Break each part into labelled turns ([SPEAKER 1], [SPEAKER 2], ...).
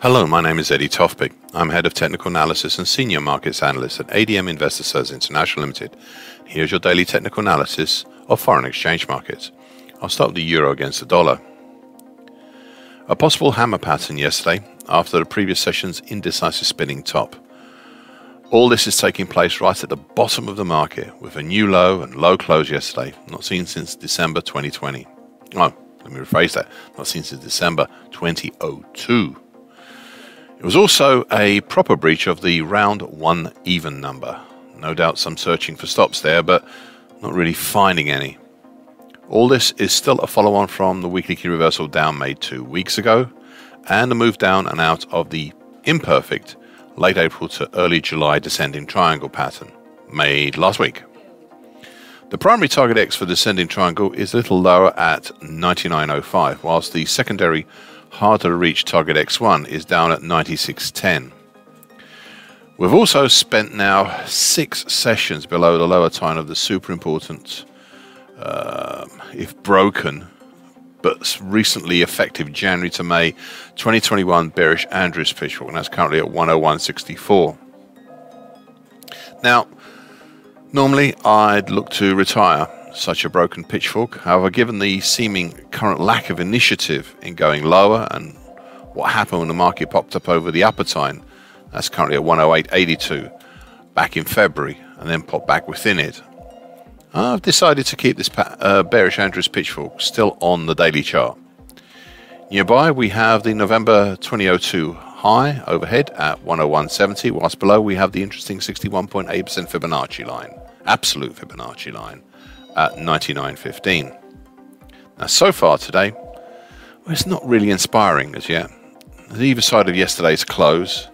[SPEAKER 1] Hello, my name is Eddie Tofpik. I'm Head of Technical Analysis and Senior Markets Analyst at ADM Investor Services International Limited. Here's your daily technical analysis of foreign exchange markets. I'll start with the euro against the dollar. A possible hammer pattern yesterday after the previous session's indecisive spinning top. All this is taking place right at the bottom of the market with a new low and low close yesterday, not seen since December 2020. Oh, let me rephrase that, not seen since December 2002. It was also a proper breach of the round one even number. No doubt some searching for stops there, but not really finding any. All this is still a follow-on from the weekly key reversal down made 2 weeks ago, and a move down and out of the imperfect late April to early July descending triangle pattern made last week. The primary target X for descending triangle is a little lower at 99.05, whilst the secondary harder to reach target X1 is down at 96.10. We've also spent now 6 sessions below the lower time of the super important, if broken, but recently effective January to May 2021 bearish Andrews pitchfork, and that's currently at 101.64. Now, normally I'd look to retire such a broken pitchfork. However, given the seeming current lack of initiative in going lower and what happened when the market popped up over the upper time, that's currently at 108.82 back in February and then popped back within it, I've decided to keep this bearish Andrews pitchfork still on the daily chart. Nearby we have the November 2002 high overhead at 101.70, whilst below we have the interesting 61.8% Fibonacci line, absolute Fibonacci line, at 99.15. Now, so far today, well, it's not really inspiring as yet. At either side of yesterday's close,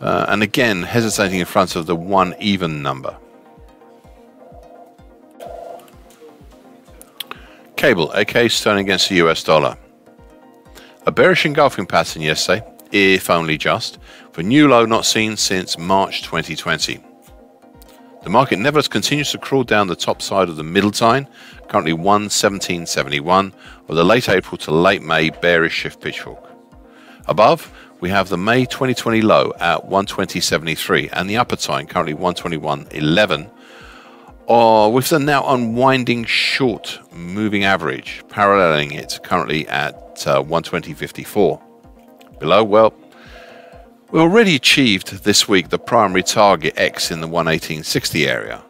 [SPEAKER 1] and again hesitating in front of the one even number. Cable, aka sterling against the US dollar. A bearish engulfing pattern yesterday, if only just, for a new low not seen since March 2020. The market nevertheless continues to crawl down the top side of the middle time, currently 117.71, of the late April to late May bearish shift pitchfork. Above, we have the May 2020 low at 120.73 and the upper time currently 121.11, with the now unwinding short moving average paralleling it currently at 120.54. Below, well, we already achieved this week the primary target X in the 118.60 area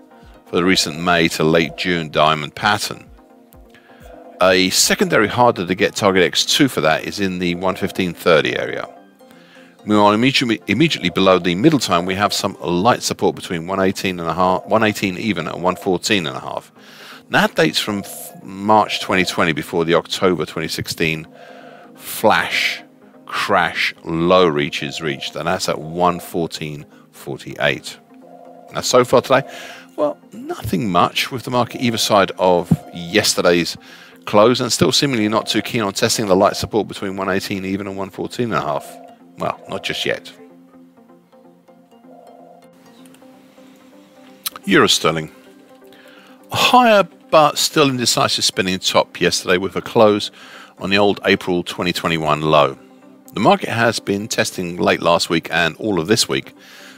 [SPEAKER 1] for the recent May to late June diamond pattern. A secondary harder to get target X2 for that is in the 115.30 area. Meanwhile, immediately below the middle time we have some light support between 118 even and 114.5. That dates from March 2020 before the October 2016 flash crash low reaches reached, and that's at 114.48. Now, so far today, well, nothing much with the market either side of yesterday's close, and still seemingly not too keen on testing the light support between 118 even and 114.5. Well, not just yet. Euro sterling. A higher but still indecisive spinning top yesterday with a close on the old April 2021 low. The market has been testing late last week and all of this week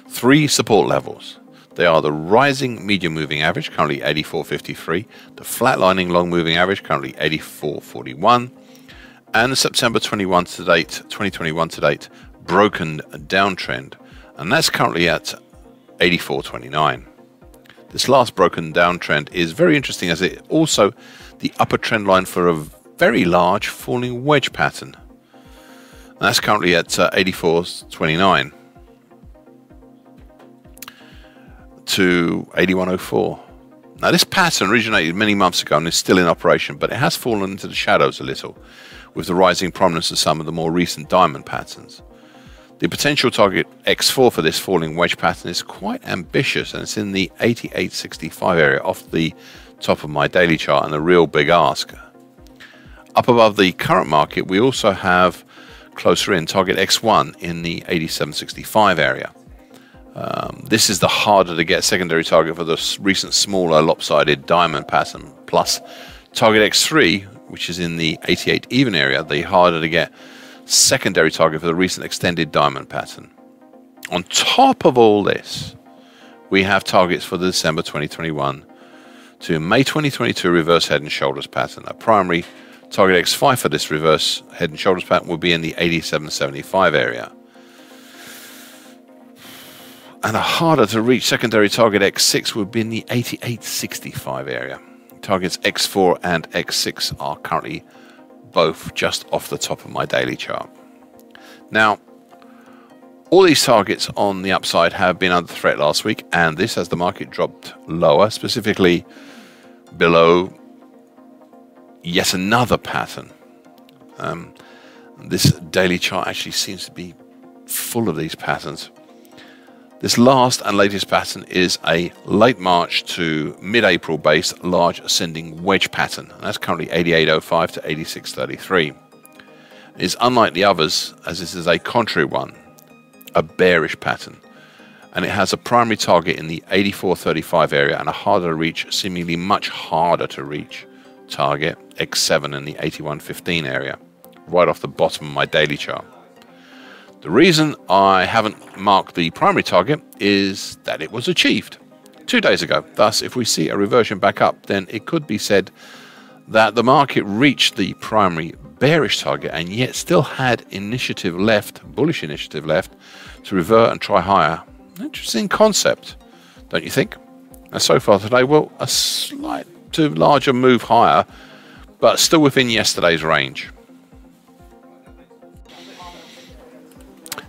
[SPEAKER 1] 3 support levels. They are the rising medium moving average, currently 84.53, the flatlining long moving average, currently 84.41, and the September 2021 to date broken downtrend, and that's currently at 84.29. This last broken downtrend is very interesting as it also the upper trend line for a very large falling wedge pattern. That's currently at 84.29 to 81.04. Now, this pattern originated many months ago and is still in operation, but it has fallen into the shadows a little with the rising prominence of some of the more recent diamond patterns. The potential target X4 for this falling wedge pattern is quite ambitious, and it's in the 88.65 area off the top of my daily chart, and a real big ask. Up above the current market, we also have closer in target X1 in the 87.65 area. This is the harder to get secondary target for the recent smaller lopsided diamond pattern, plus target X3, which is in the 88 even area, the harder to get secondary target for the recent extended diamond pattern. On top of all this, we have targets for the December 2021 to May 2022 reverse head and shoulders pattern. A primary target X5 for this reverse head and shoulders pattern will be in the 87.75 area. And a harder to reach secondary target X6 would be in the 88.65 area. Targets X4 and X6 are currently both just off the top of my daily chart. Now, all these targets on the upside have been under threat last week, and this as the market dropped lower, specifically below yet another pattern. This daily chart actually seems to be full of these patterns. This last and latest pattern is a late March to mid-April based large ascending wedge pattern, and that's currently 88.05 to 86.33. It is unlike the others, as this is a contrary one, a bearish pattern, and it has a primary target in the 84.35 area and a harder to reach, seemingly much harder to reach target X7 in the 81.15 area, right off the bottom of my daily chart. The reason I haven't marked the primary target is that it was achieved 2 days ago. Thus, if we see a reversion back up, then it could be said that the market reached the primary bearish target and yet still had initiative left, bullish initiative left, to revert and try higher. Interesting concept, don't you think? And so far today, well, a slight to larger move higher, but still within yesterday's range.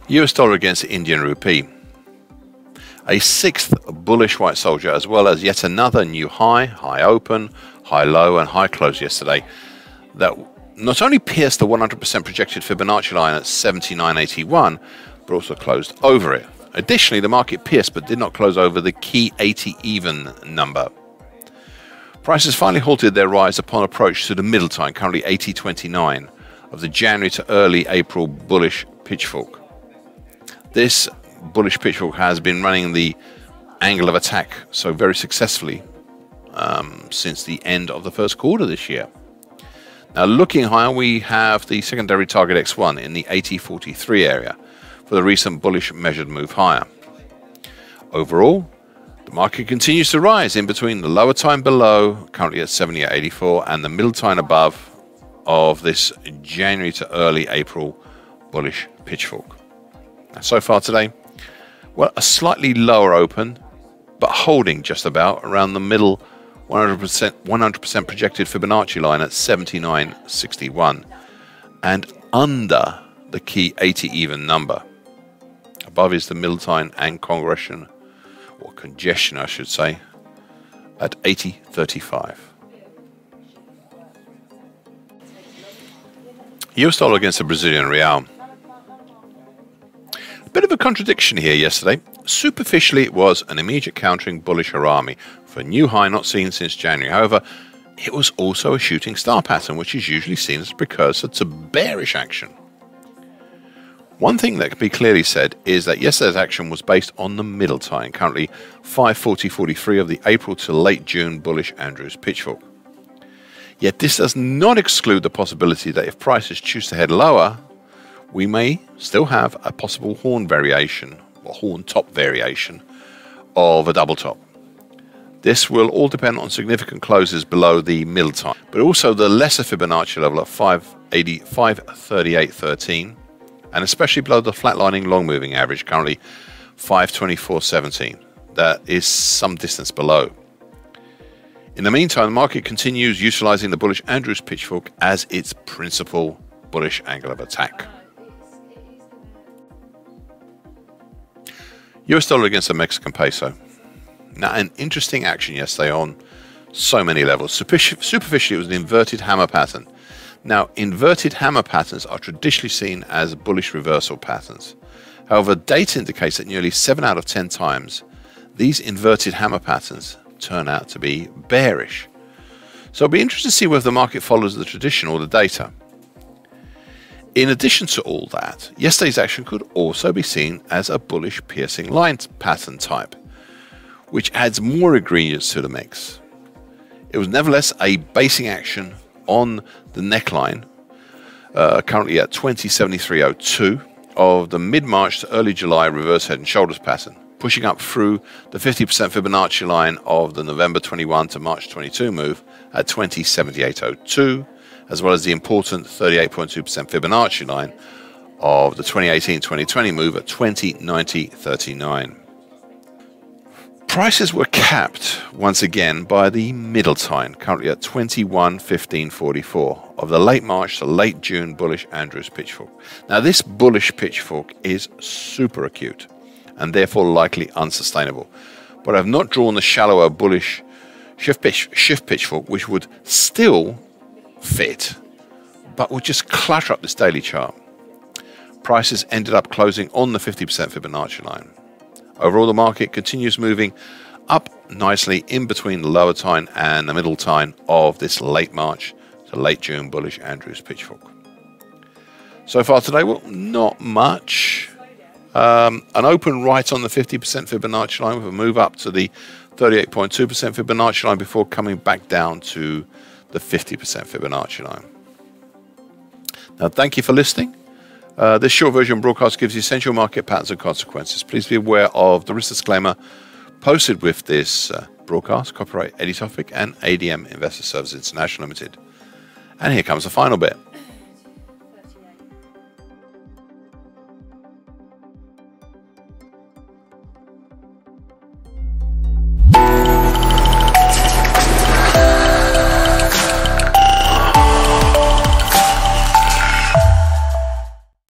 [SPEAKER 1] US dollar against the Indian rupee. A sixth bullish white soldier, as well as yet another new high, high open, high low, and high close yesterday that not only pierced the 100% projected Fibonacci line at 79.81, but also closed over it. Additionally, the market pierced but did not close over the key 80 even number. Prices finally halted their rise upon approach to the middle time, currently 80.29, of the January to early April bullish pitchfork. This bullish pitchfork has been running the angle of attack so very successfully since the end of the first quarter this year. Now, looking higher, we have the secondary target X1 in the 80.43 area for the recent bullish measured move higher. Overall, the market continues to rise in between the lower time below, currently at 78.84, and the middle time above of this January to early April bullish pitchfork. Now, so far today, well, a slightly lower open, but holding just about around the middle 100% projected Fibonacci line at 79.61 and under the key 80 even number. Above is the middle time and congestion, I should say, at 80.35. US dollar against the Brazilian real. A bit of a contradiction here yesterday. Superficially, it was an immediate countering bullish harami for a new high not seen since January. However, it was also a shooting star pattern, which is usually seen as a precursor to bearish action. One thing that can be clearly said is that yesterday's action was based on the middle time, currently 5:40.43 of the April to late June bullish Andrews pitchfork. Yet this does not exclude the possibility that if prices choose to head lower, we may still have a possible horn variation, or horn top variation, of a double top. This will all depend on significant closes below the middle time, but also the lesser Fibonacci level at 538.13, and especially below the flatlining long moving average, currently 524.17. That is some distance below. In the meantime, the market continues utilizing the bullish Andrews pitchfork as its principal bullish angle of attack. US dollar against the Mexican peso. Now, an interesting action yesterday on so many levels. Superficially, it was an inverted hammer pattern. Now, inverted hammer patterns are traditionally seen as bullish reversal patterns. However, data indicates that nearly 7 out of 10 times, these inverted hammer patterns turn out to be bearish. So it'll be interesting to see whether the market follows the tradition or the data. In addition to all that, yesterday's action could also be seen as a bullish piercing line pattern type, which adds more ingredients to the mix. It was nevertheless a basing action on the neckline, currently at 2073.02 of the mid-March to early July reverse head and shoulders pattern, pushing up through the 50% Fibonacci line of the November 21 to March 22 move at 2078.02, as well as the important 38.2% Fibonacci line of the 2018-2020 move at 2090.39. Prices were capped once again by the middle time, currently at 21.1544 of the late March to late June bullish Andrews pitchfork. Now this bullish pitchfork is super acute and therefore likely unsustainable, but I've not drawn the shallower bullish shift pitchfork, which would still fit but would just clutter up this daily chart. Prices ended up closing on the 50% Fibonacci line. Overall, the market continues moving up nicely in between the lower time and the middle time of this late March to late June bullish Andrews pitchfork. So far today, well, not much. An open right on the 50% Fibonacci line with a move up to the 38.2% Fibonacci line before coming back down to the 50% Fibonacci line. Now, thank you for listening. This short version broadcast gives you essential market patterns and consequences. Please be aware of the risk disclaimer posted with this broadcast, copyright Eddie Tofpik and ADM Investor Services International Limited. And here comes the final bit.